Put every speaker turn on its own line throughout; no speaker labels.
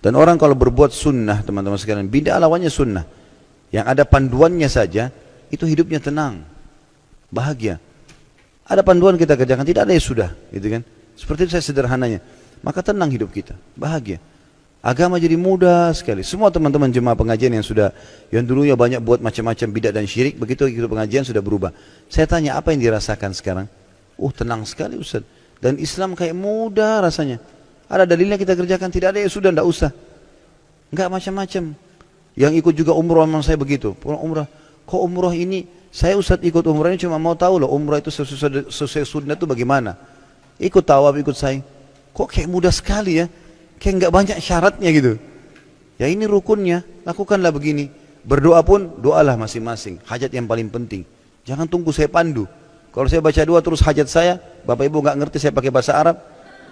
Dan orang kalau berbuat sunnah, teman-teman sekalian, bid'ah lawannya sunnah. Yang ada panduannya saja, itu hidupnya tenang, bahagia. Ada panduan kita kerjakan, tidak ada ya sudah, gitu kan? Seperti itu saya sederhananya. Maka tenang hidup kita, bahagia. Agama jadi mudah sekali. Semua teman-teman jemaah pengajian yang dulunya banyak buat macam-macam bid'ah dan syirik, begitu ikut pengajian sudah berubah. Saya tanya, apa yang dirasakan sekarang? Tenang sekali Ustaz. Dan Islam kayak mudah rasanya. Ada dalilnya kita kerjakan, tidak ada ya sudah, tidak usah. Enggak macam-macam. Yang ikut juga umrah memang saya begitu. Pulang umrah, kok umrah ini, saya Ustaz ikut umrah ini cuma mau tahu loh umrah itu sesuai sunnah itu bagaimana. Ikut tawaf, ikut sa'i. Kok kayak mudah sekali ya. Kayak enggak banyak syaratnya gitu. Ya ini rukunnya, lakukanlah begini. Berdoa pun, doalah masing-masing. Hajat yang paling penting. Jangan tunggu saya pandu. Kalau saya baca doa terus hajat saya, Bapak Ibu enggak ngerti saya pakai bahasa Arab,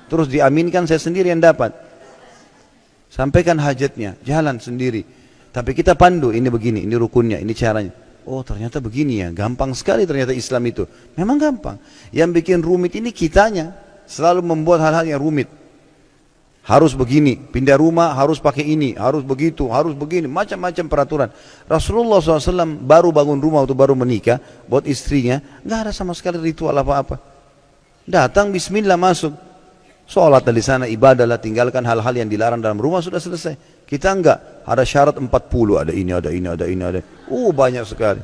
terus diaminkan, saya sendiri yang dapat. Sampaikan hajatnya, jalan sendiri. Tapi kita pandu, ini begini, ini rukunnya, ini caranya. Oh ternyata begini ya, gampang sekali ternyata Islam itu. Memang gampang. Yang bikin rumit ini kitanya, selalu membuat hal-hal yang rumit. Harus begini, pindah rumah harus pakai ini, harus begitu, harus begini, macam-macam peraturan. Rasulullah SAW baru bangun rumah atau baru menikah, buat istrinya, nggak ada sama sekali ritual apa-apa. Datang, bismillah masuk. Sholat di sana, ibadah lah, tinggalkan hal-hal yang dilarang dalam rumah, sudah selesai. Kita enggak, ada syarat 40, ada ini, ada ini, ada ini, ada. Banyak sekali.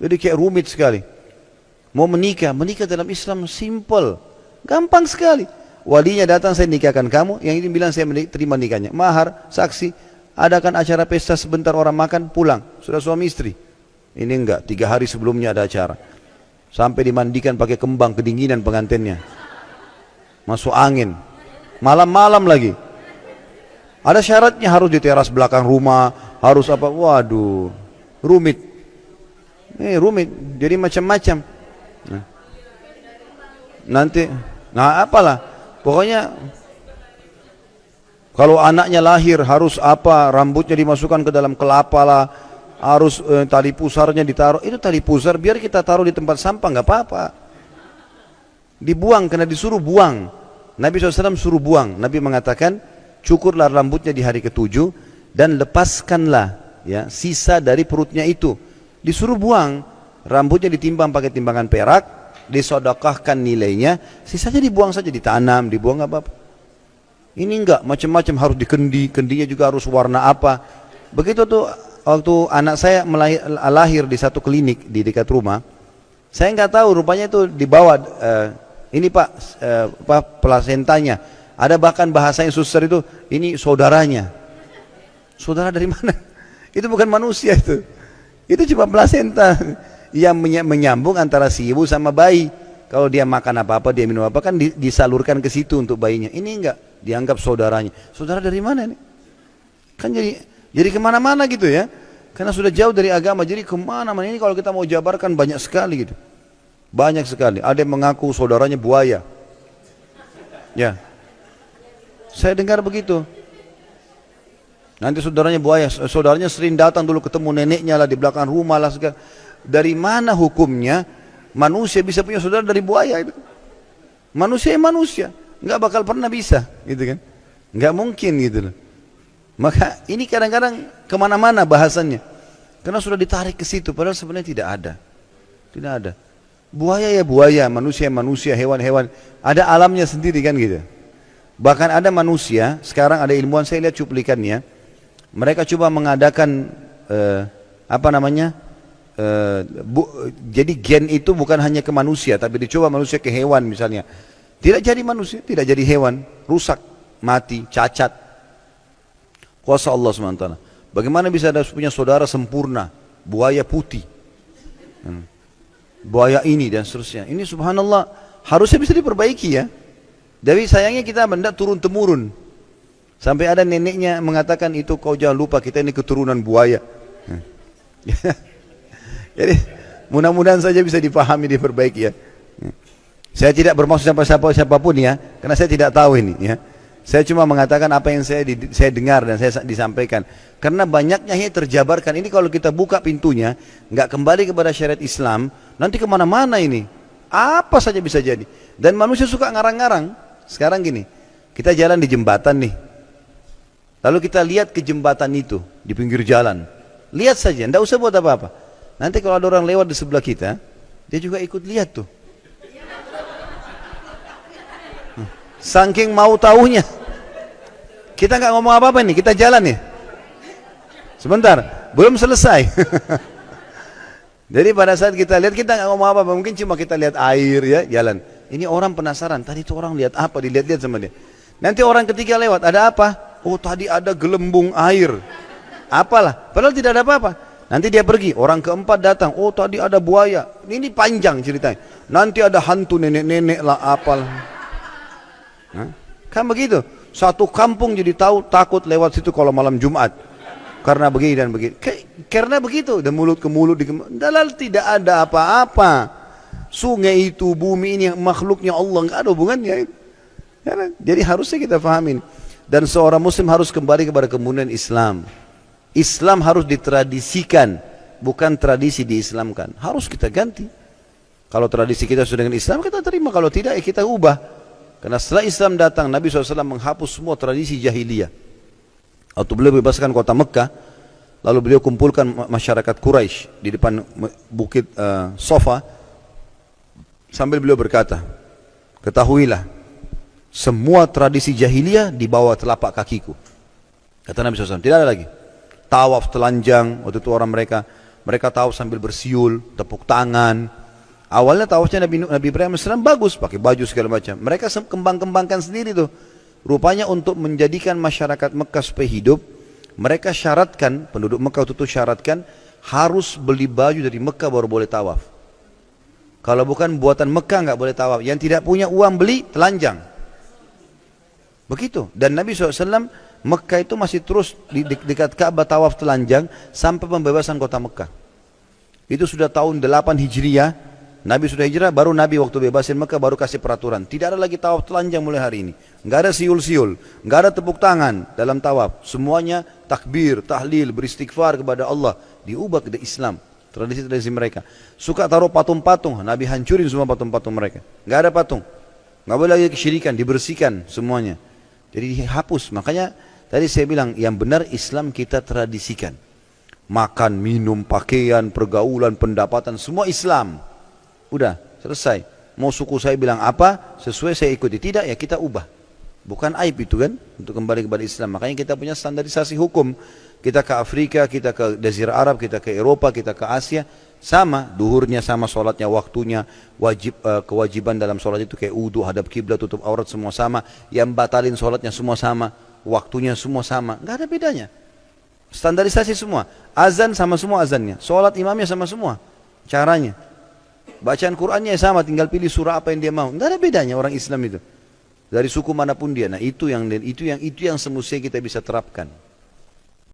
Jadi kayak rumit sekali. Mau menikah dalam Islam simple, gampang sekali. Walinya datang, saya nikahkan kamu, yang ini bilang saya terima nikahnya. Mahar, saksi, adakan acara pesta sebentar, orang makan, pulang. Sudah suami istri. Ini enggak, 3 hari sebelumnya ada acara. Sampai dimandikan pakai kembang, kedinginan pengantinnya. Masuk angin, malam-malam lagi. Ada syaratnya, harus di teras belakang rumah, harus apa, waduh, rumit. Rumit, jadi macam-macam. Apalah, pokoknya kalau anaknya lahir harus apa, rambutnya dimasukkan ke dalam kelapa lah, harus tali pusarnya ditaruh. Itu tali pusar biar kita taruh di tempat sampah, nggak apa-apa. Dibuang, karena disuruh buang. Nabi SAW suruh buang. Nabi mengatakan, cukurlah rambutnya di hari ke-7 dan lepaskanlah ya sisa dari perutnya itu. Disuruh buang, rambutnya ditimbang pakai timbangan perak, disodokahkan nilainya, sisanya dibuang saja, ditanam, dibuang nggak apa-apa. Ini enggak, macam-macam harus dikendi, kendinya juga harus warna apa. Begitu tuh waktu anak saya lahir di satu klinik di dekat rumah, saya nggak tahu, rupanya itu dibawa ini Pak, plasentanya. Ada bahkan bahasa yang suster itu, ini saudaranya. Saudara dari mana? Itu bukan manusia itu. Itu cuma plasenta yang menyambung antara si ibu sama bayi. Kalau dia makan apa-apa, dia minum apa, kan disalurkan ke situ untuk bayinya. Ini enggak, dianggap saudaranya. Saudara dari mana ini? Kan jadi kemana-mana gitu ya. Karena sudah jauh dari agama, jadi kemana-mana. Ini kalau kita mau jabarkan banyak sekali gitu. Banyak sekali. Ada yang mengaku saudaranya buaya. Ya, saya dengar begitu. Nanti saudaranya buaya, saudaranya sering datang dulu ketemu neneknya lah di belakang rumah lah segala. Dari mana hukumnya manusia bisa punya saudara dari buaya itu? Manusia ya manusia, nggak bakal pernah bisa, gitu kan? Nggak mungkin gitu loh. Maka ini kadang-kadang kemana-mana bahasannya, karena sudah ditarik ke situ, padahal sebenarnya tidak ada, tidak ada. Buaya ya buaya, manusia ya manusia, hewan-hewan, ada alamnya sendiri kan gitu. Bahkan ada manusia, sekarang ada ilmuwan, saya lihat cuplikannya, mereka coba mengadakan jadi gen itu bukan hanya ke manusia, tapi dicoba manusia ke hewan misalnya. Tidak jadi manusia, tidak jadi hewan, rusak, mati, cacat. Kuasa Allah SWT. Bagaimana bisa ada punya saudara sempurna, buaya putih, buaya ini dan seterusnya. Ini subhanallah, harusnya bisa diperbaiki ya. Tapi sayangnya kita benda turun-temurun. Sampai ada neneknya mengatakan, itu kau jangan lupa kita ini keturunan buaya. Jadi mudah-mudahan saja bisa dipahami, diperbaiki ya. Saya tidak bermaksud siapapun ya, karena saya tidak tahu ini ya. Saya cuma mengatakan apa yang saya dengar dan saya disampaikan. Karena banyaknya yang terjabarkan. Ini kalau kita buka pintunya, nggak kembali kepada syariat Islam, nanti kemana-mana ini. Apa saja bisa jadi. Dan manusia suka ngarang-ngarang. Sekarang gini, kita jalan di jembatan nih. Lalu kita lihat ke jembatan itu di pinggir jalan. Lihat saja, tidak usah buat apa-apa. Nanti kalau ada orang lewat di sebelah kita, dia juga ikut lihat tuh. Saking mau tahunya. Kita nggak ngomong apa-apa nih, kita jalan nih. Sebentar, belum selesai. Jadi pada saat kita lihat, kita nggak ngomong apa-apa, mungkin cuma kita lihat air ya, jalan. Ini orang penasaran, tadi itu orang lihat apa, dilihat-lihat sama dia. Nanti orang ketiga lewat, ada apa? Oh tadi ada gelembung air. Apalah, padahal tidak ada apa-apa. Nanti dia pergi, orang keempat datang, oh tadi ada buaya. Ini panjang ceritanya. Nanti ada hantu nenek-nenek lah, apalah. Kan begitu. Satu kampung jadi tahu, takut lewat situ kalau malam Jumat. Karena begini dan begini. Karena begitu, dan mulut ke mulut. Dalal tidak ada apa-apa. Sungai itu, bumi ini, makhluknya Allah, nggak ada hubungannya. Jadi harusnya kita pahamin. Dan seorang muslim harus kembali kepada kemuliaan Islam. Islam harus ditradisikan, bukan tradisi diislamkan. Harus kita ganti. Kalau tradisi kita sudah dengan Islam, kita terima. Kalau tidak, ya kita ubah. Karena setelah Islam datang, Nabi SAW menghapus semua tradisi jahiliyah. Waktu beliau bebaskan kota Mekah, lalu beliau kumpulkan masyarakat Quraisy di depan bukit Sofa, sambil beliau berkata, ketahuilah, semua tradisi jahiliyah di bawah telapak kakiku. Kata Nabi SAW, tidak ada lagi. Tawaf telanjang, waktu itu orang mereka tawaf sambil bersiul, tepuk tangan. Awalnya tawafnya Nabi Ibrahim AS bagus, pakai baju segala macam. Mereka kembang-kembangkan sendiri tuh. Rupanya untuk menjadikan masyarakat Mekah supaya hidup, mereka syaratkan, penduduk Mekah itu syaratkan, harus beli baju dari Mekah baru boleh tawaf. Kalau bukan buatan Mekah nggak boleh tawaf. Yang tidak punya uang beli, telanjang. Begitu. Dan Nabi SAW, Mekah itu masih terus di dekat Ka'bah tawaf telanjang sampai pembebasan kota Mekah. Itu sudah tahun 8 Hijriah. Nabi sudah hijrah, baru Nabi waktu bebasin Mekah baru kasih peraturan. Tidak ada lagi tawaf telanjang mulai hari ini. Nggak ada siul-siul, nggak ada tepuk tangan dalam tawaf. Semuanya takbir, tahlil, beristighfar kepada Allah. Diubah ke Islam, tradisi-tradisi mereka. Suka taruh patung-patung, Nabi hancurin semua patung-patung mereka. Nggak ada patung, nggak boleh lagi kesyirikan, dibersihkan semuanya. Jadi dihapus. Makanya tadi saya bilang yang benar Islam kita tradisikan. Makan, minum, pakaian, pergaulan, pendapatan, semua Islam. Udah, selesai. Mau suku saya bilang apa, sesuai saya ikuti. Tidak, ya kita ubah. Bukan aib itu kan, untuk kembali kepada Islam. Makanya kita punya standarisasi hukum. Kita ke Afrika, kita ke Jazirah Arab, kita ke Eropa, kita ke Asia. Sama, duhurnya sama, sholatnya, waktunya, kewajiban dalam sholat itu kayak wudu, hadap kiblat, tutup aurat, semua sama. Yang batalin sholatnya semua sama, waktunya semua sama. Nggak ada bedanya. Standarisasi semua. Azan sama semua azannya. Sholat imamnya sama semua. Caranya. Bacaan Qur'annya sama, tinggal pilih surah apa yang dia mau. Tidak ada bedanya orang Islam itu. Dari suku manapun dia. Nah itu yang semestinya kita bisa terapkan.